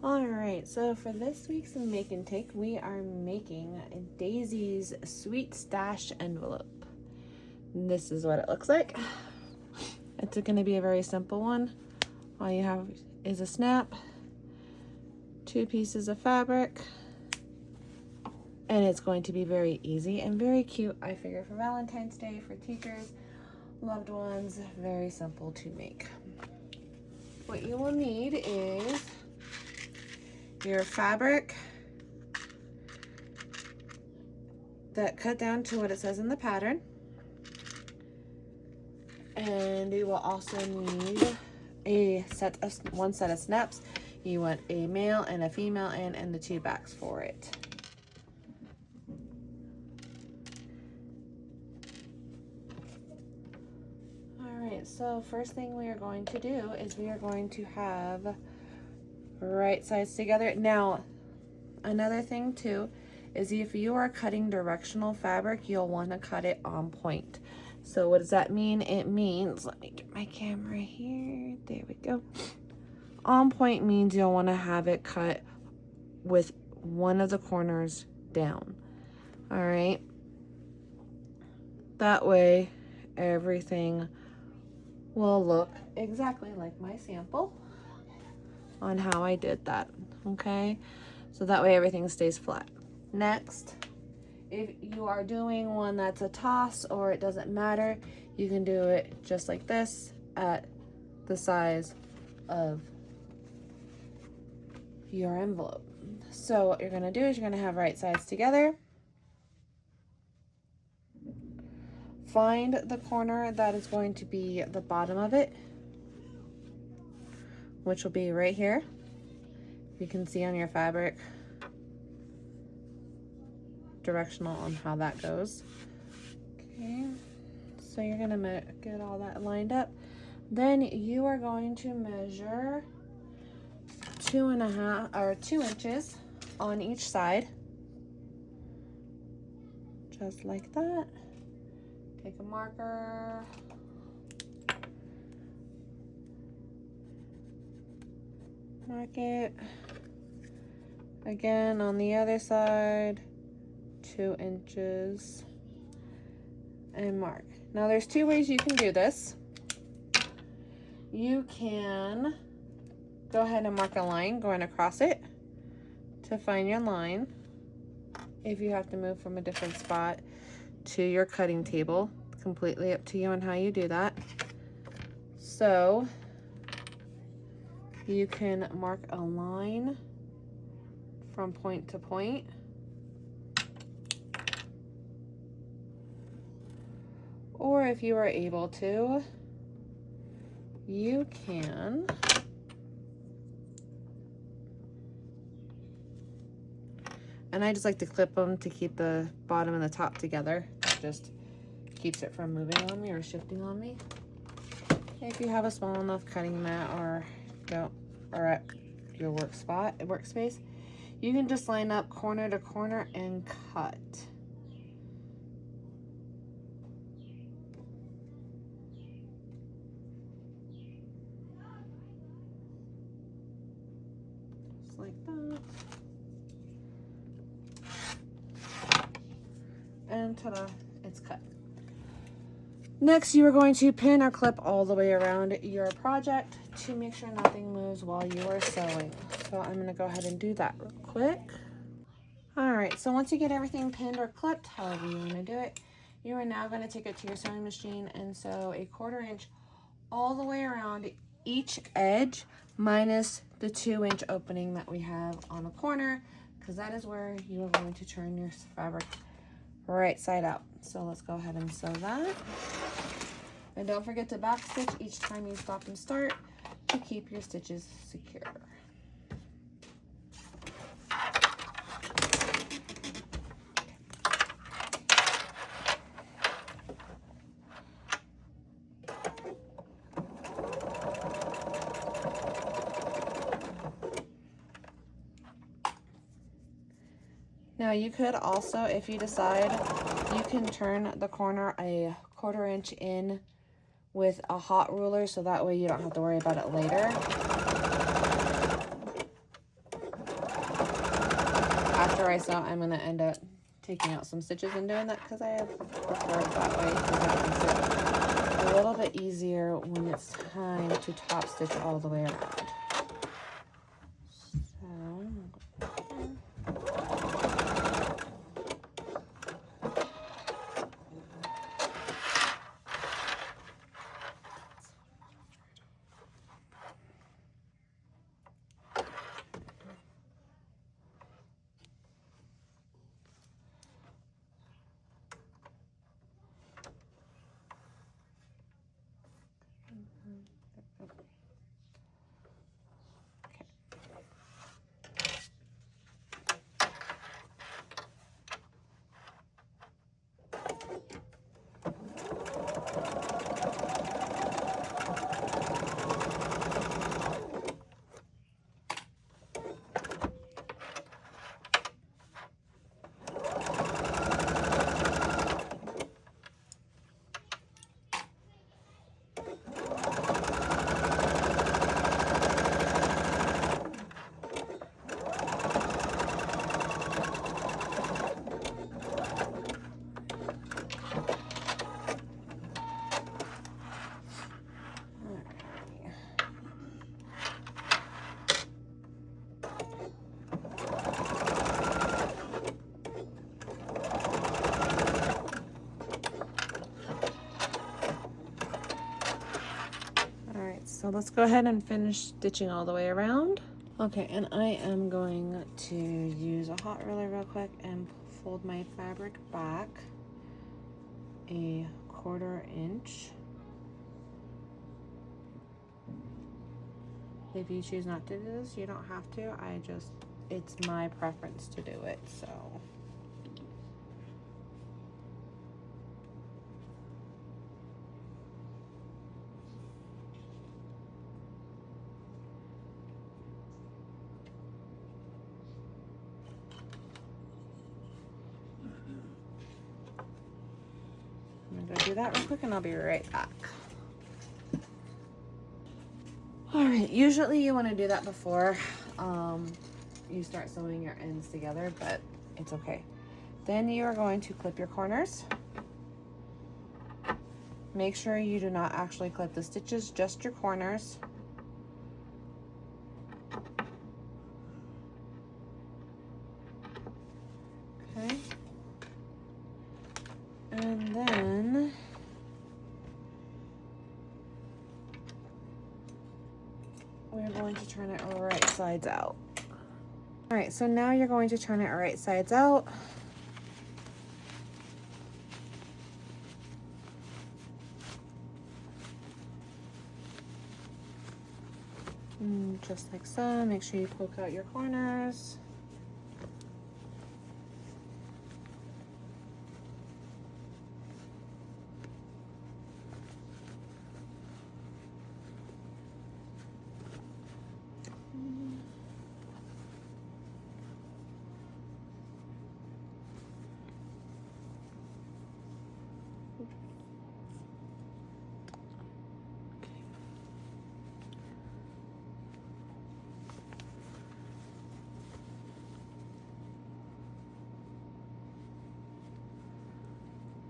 All right, so for this week's make and take, we are making Daisy's Sweet Stash envelope. And this is what it looks like. It's going to be a very simple one. All you have is a snap, 2 pieces of fabric, and it's going to be very easy and very cute. I figure for Valentine's Day, for teachers, loved ones, very simple to make. What you will need is your fabric that cut down to what it says in the pattern, and you will also need one set of snaps. You want a male and a female end and the 2 backs for it. Alright, so first thing we are going to do is we are going to have right sides together. Now, another thing too is if you are cutting directional fabric, you'll want to cut it on point. So what does that mean? It means, let me get my camera here. There we go. On point means you'll want to have it cut with one of the corners down. All right. That way everything will look exactly like my sample on how I did that. Okay. So that way everything stays flat. Next, if you are doing one that's a toss or it doesn't matter, you can do it just like this at the size of your envelope. So what you're going to do is you're going to have right sides together. Find the corner that is going to be the bottom of it, which will be right here. You can see on your fabric directional on how that goes. Okay, so you're gonna get all that lined up. Then you are going to measure 2 inches on each side, just like that. Take a marker, mark it again on the other side, 2 inches, and mark. Now there's 2 ways you can do this. You can go ahead and mark a line going across it to find your line. If you have to move from a different spot to your cutting table, completely up to you on how you do that. So you can mark a line from point to point. Or if you are able to, you can and I just like to clip them to keep the bottom and the top together. It just keeps it from moving on me or shifting on me. If you have a small enough cutting mat or at your workspace, you can just line up corner to corner and cut. Just like that. And ta-da, it's cut. Next, you are going to pin or clip all the way around your project to make sure nothing moves while you are sewing. So I'm going to go ahead and do that real quick. All right, so once you get everything pinned or clipped, however you want to do it, you are now going to take it to your sewing machine and sew a 1/4 inch all the way around each edge minus the 2-inch opening that we have on the corner, because that is where you are going to turn your fabric right side out. So let's go ahead and sew that. And don't forget to back stitch each time you stop and start to keep your stitches secure. Now you could also, if you decide, you can turn the corner a 1/4 inch in with a hot ruler, so that way you don't have to worry about it later. after I sew, I'm going to end up taking out some stitches and doing that because I prefer it that way because that makes it a little bit easier when it's time to top stitch all the way around. So let's go ahead and finish stitching all the way around. Okay, and I am going to use a hot roller real quick and fold my fabric back a 1/4 inch. If you choose not to do this, you don't have to. It's my preference to do it, so. I'm gonna go do that real quick and I'll be right back. All right, usually you want to do that before you start sewing your ends together, but it's okay. Then you are going to clip your corners. Make sure you do not actually clip the stitches, just your corners. Okay. And then we're going to turn it right sides out. All right, so now you're going to turn it right sides out. And just like so, make sure you poke out your corners.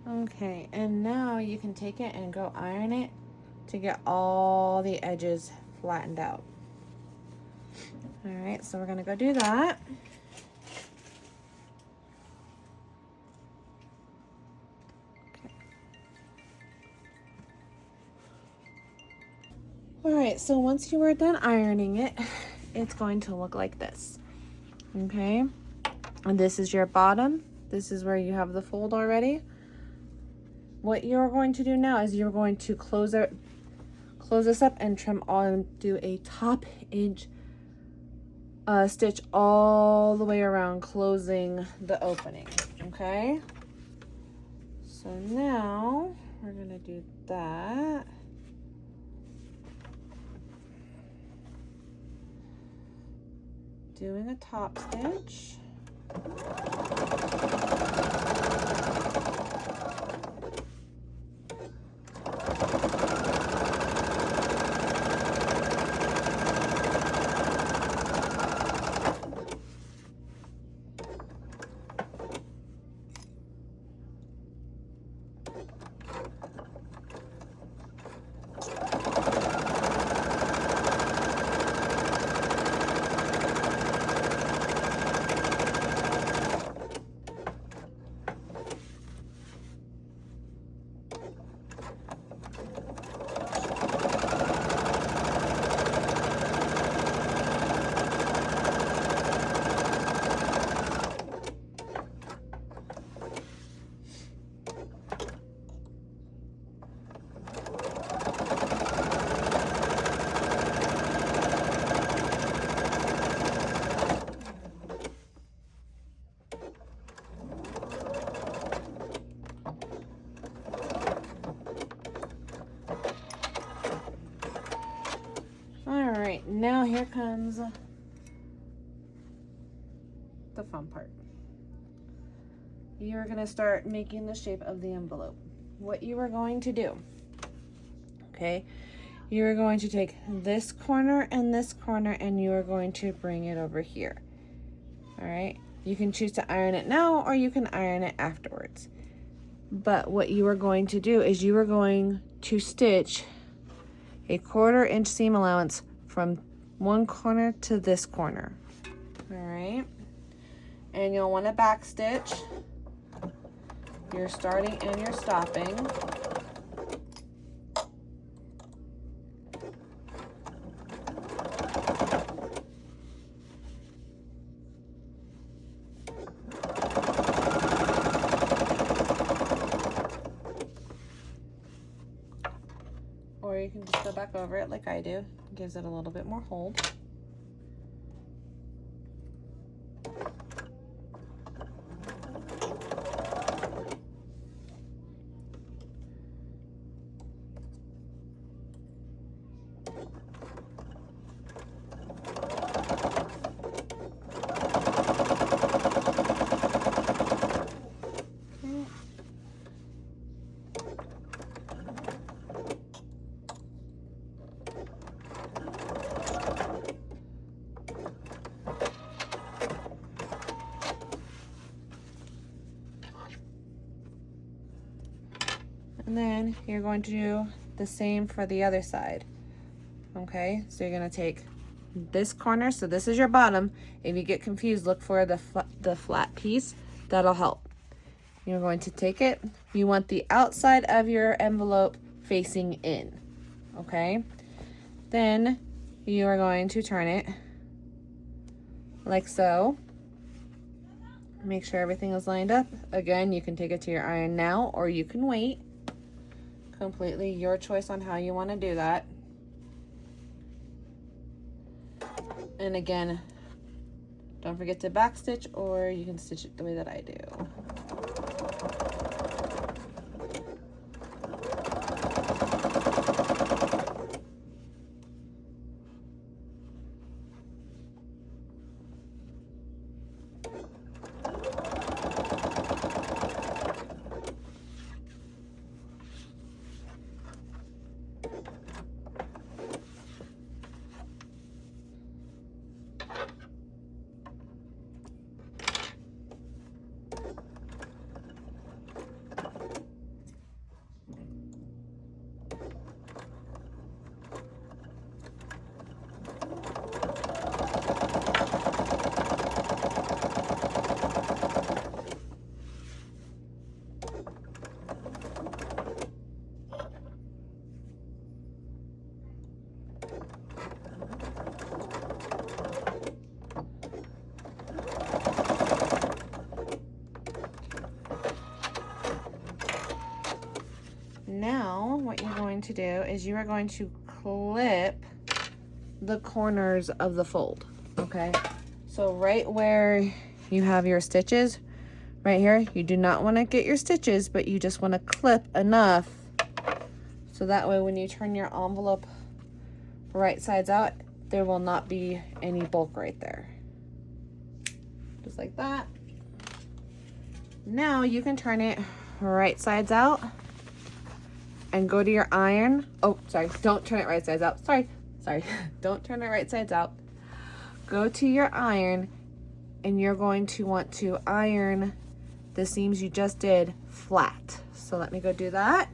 Okay, and now you can take it and go iron it to get all the edges flattened out. All right, so we're gonna go do that. Okay. All right, so once you are done ironing it, it's going to look like this. Okay, and this is your bottom. This is where you have the fold already. What you're going to do now is you're going to close this up and trim all and do a top inch stitch all the way around, closing the opening. Okay, so now we're gonna do that. Doing a top stitch. comes the fun part. You are going to start making the shape of the envelope. What you are going to do, okay, you are going to take this corner and you are going to bring it over here. All right, you can choose to iron it now or you can iron it afterwards. But what you are going to do is you are going to stitch a 1/4 inch seam allowance from one corner to this corner. All right, and you'll want to back stitch. You're starting and you're stopping. Or you can just go back over it like I do. It gives it a little bit more hold. And then you're going to do the same for the other side. Okay, so you're going to take this corner, so this is your bottom. If you get confused, look for the flat piece. That'll help. You're going to take it. You want the outside of your envelope facing in. Okay, then you are going to turn it like so. Make sure everything is lined up. Again, you can take it to your iron now or you can wait. Completely your choice on how you want to do that. And again, don't forget to back stitch, or you can stitch it the way that I do. Now what you're going to do is you are going to clip the corners of the fold. Okay, so right where you have your stitches right here, you do not want to get your stitches, but you just want to clip enough so that way when you turn your envelope right sides out, there will not be any bulk right there. Just like that. Now you can turn it right sides out and go to your iron. Oh, sorry, don't turn it right sides out. Sorry. Don't turn it right sides out. Go to your iron and you're going to want to iron the seams you just did flat. So let me go do that.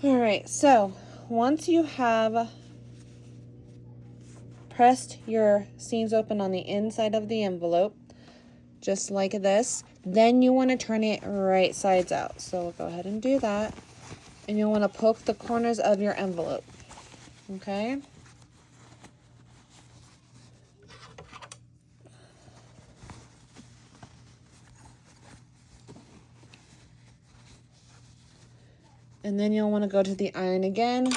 All right, so once you have pressed your seams open on the inside of the envelope, just like this, then you want to turn it right sides out. So we'll go ahead and do that. And you'll want to poke the corners of your envelope. Okay? And then you'll want to go to the iron again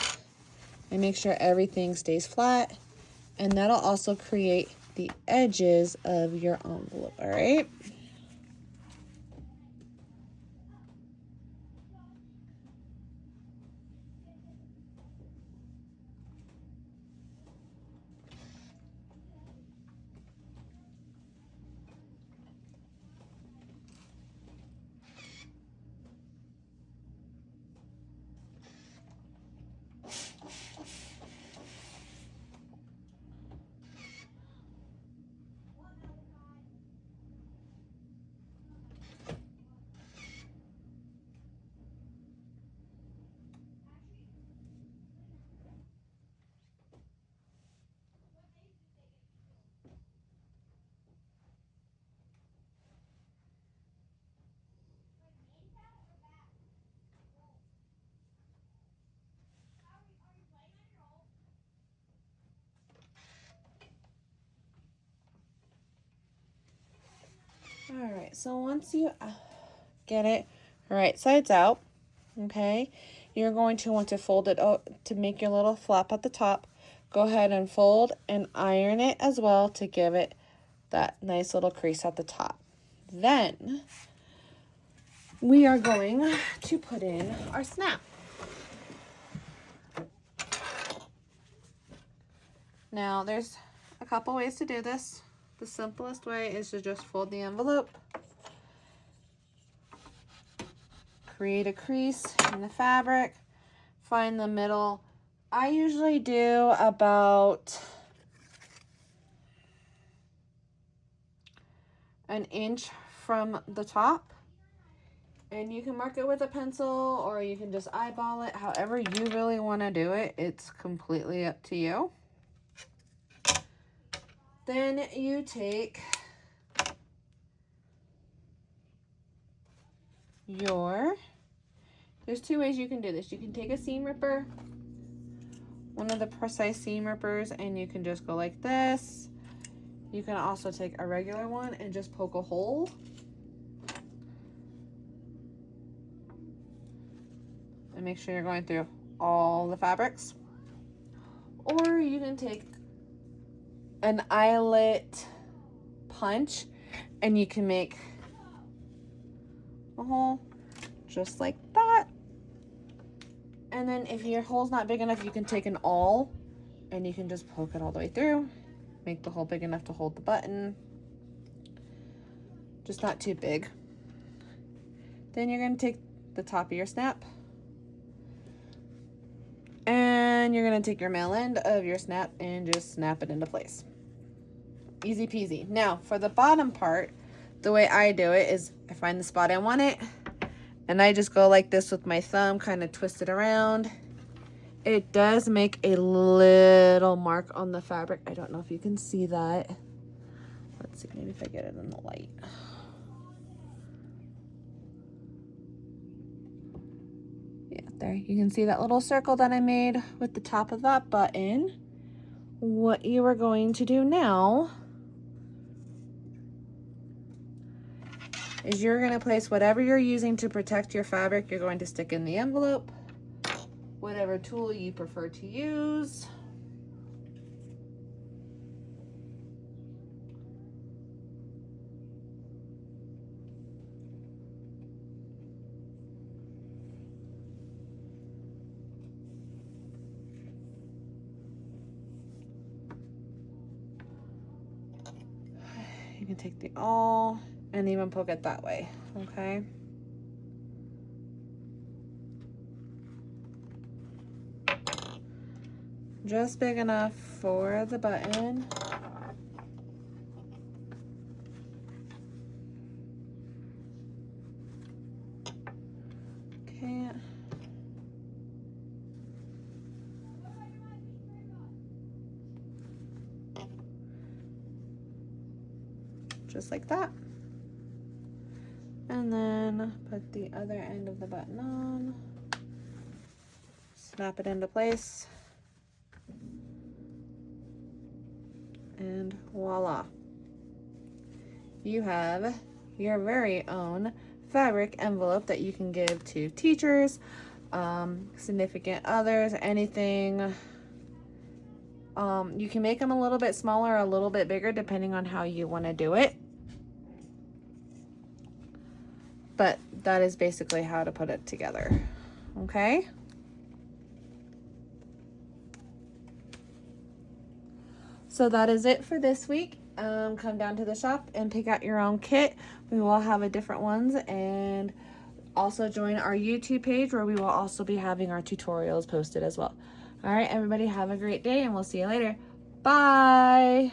and make sure everything stays flat. And that'll also create the edges of your envelope, all right? All right, so once you get it right sides out, okay, you're going to want to fold it out to make your little flap at the top. Go ahead and fold and iron it as well to give it that nice little crease at the top. Then we are going to put in our snap. Now there's a couple ways to do this. The simplest way is to just fold the envelope, create a crease in the fabric, find the middle. I usually do about an inch from the top, and you can mark it with a pencil or you can just eyeball it. However you really want to do it, it's completely up to you. Then you take there's two ways you can do this. You can take a seam ripper, one of the precise seam rippers, and you can just go like this. You can also take a regular one and just poke a hole. And make sure you're going through all the fabrics. Or you can take an eyelet punch and you can make a hole just like that. And then if your hole's not big enough, you can take an awl and you can just poke it all the way through. Make the hole big enough to hold the button. Just not too big. Then you're going to take the top of your snap. And you're going to take your male end of your snap and just snap it into place. Easy peasy. Now, for the bottom part, the way I do it is I find the spot I want it, and I just go like this with my thumb, kind of twist it around. It does make a little mark on the fabric. I don't know if you can see that. Let's see, maybe if I get it in the light. Yeah, there. You can see that little circle that I made with the top of that button. What you are going to do now is you're going to place whatever you're using to protect your fabric. You're going to stick in the envelope, whatever tool you prefer to use. You can take the awl and even poke it that way, okay? Just big enough for the button. Okay. Just like that. And then put the other end of the button on. snap it into place. And voila. You have your very own fabric envelope that you can give to teachers, significant others, anything. You can make them a little bit smaller or a little bit bigger depending on how you want to do it. But that is basically how to put it together. Okay? So that is it for this week. Come down to the shop and pick out your own kit. We will have a different ones, and also join our YouTube page where we will also be having our tutorials posted as well. All right, everybody, have a great day, and we'll see you later. Bye.